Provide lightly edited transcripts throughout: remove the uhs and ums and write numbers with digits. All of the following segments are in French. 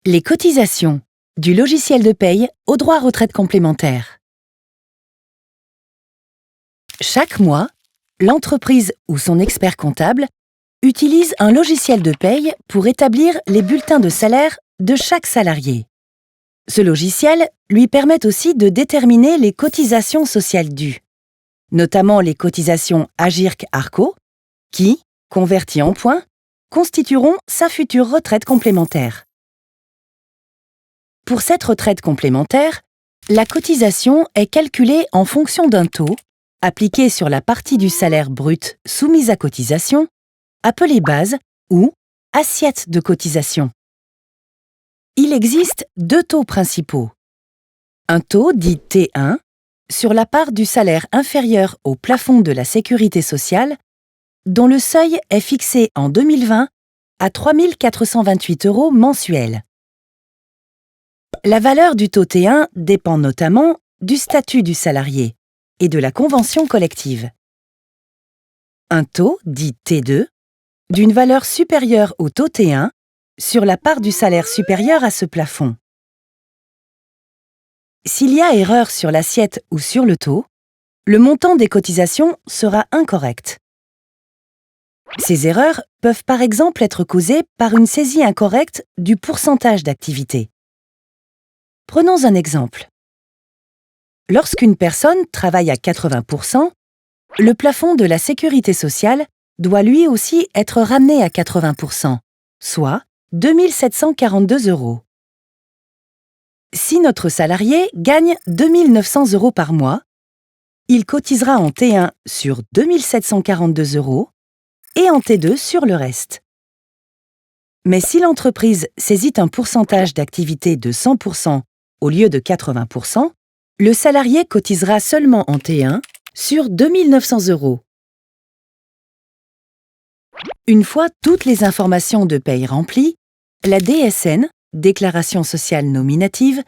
Les cotisations du logiciel de paye au droit retraite complémentaire. Chaque mois, l'entreprise ou son expert comptable utilise un logiciel de paye pour établir les bulletins de salaire de chaque salarié. Ce logiciel lui permet aussi de déterminer les cotisations sociales dues, notamment les cotisations Agirc-Arrco, qui, converties en points, constitueront sa future retraite complémentaire. Pour cette retraite complémentaire, la cotisation est calculée en fonction d'un taux appliqué sur la partie du salaire brut soumise à cotisation, appelée base ou assiette de cotisation. Il existe deux taux principaux. Un taux dit T1 sur la part du salaire inférieur au plafond de la sécurité sociale, dont le seuil est fixé en 2020 à 3 428 € mensuels. La valeur du taux T1 dépend notamment du statut du salarié et de la convention collective. Un taux, dit T2, d'une valeur supérieure au taux T1 sur la part du salaire supérieur à ce plafond. S'il y a erreur sur l'assiette ou sur le taux, le montant des cotisations sera incorrect. Ces erreurs peuvent par exemple être causées par une saisie incorrecte du pourcentage d'activité. Prenons un exemple. Lorsqu'une personne travaille à 80%, le plafond de la sécurité sociale doit lui aussi être ramené à 80%, soit 2 742 €. Si notre salarié gagne 2 900 € par mois, il cotisera en T1 sur 2 742 € et en T2 sur le reste. Mais si l'entreprise saisit un pourcentage d'activité de 100% au lieu de 80%, le salarié cotisera seulement en T1 sur 2 900 €. Une fois toutes les informations de paye remplies, la DSN, Déclaration sociale nominative,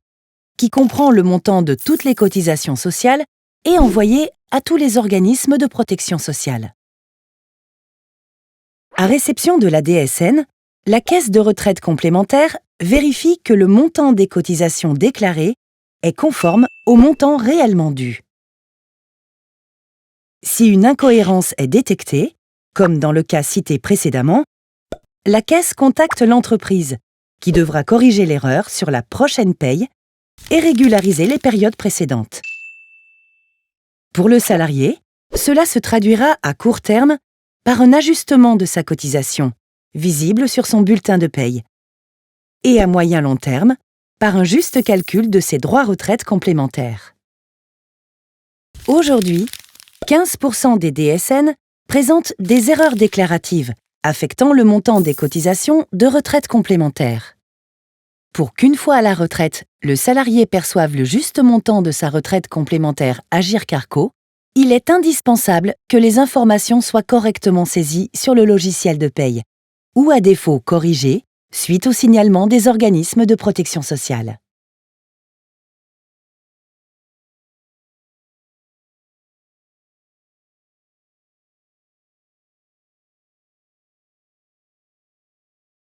qui comprend le montant de toutes les cotisations sociales, est envoyée à tous les organismes de protection sociale. À réception de la DSN, la Caisse de retraite complémentaire vérifie que le montant des cotisations déclarées est conforme au montant réellement dû. Si une incohérence est détectée, comme dans le cas cité précédemment, la Caisse contacte l'entreprise, qui devra corriger l'erreur sur la prochaine paye et régulariser les périodes précédentes. Pour le salarié, cela se traduira à court terme par un ajustement de sa cotisation, visible sur son bulletin de paye, et à moyen-long terme, par un juste calcul de ses droits retraite complémentaires. Aujourd'hui, 15% des DSN présentent des erreurs déclaratives affectant le montant des cotisations de retraite complémentaire. Pour qu'une fois à la retraite, le salarié perçoive le juste montant de sa retraite complémentaire Agirc-Arrco, il est indispensable que les informations soient correctement saisies sur le logiciel de paye, ou à défaut corrigées suite au signalement des organismes de protection sociale.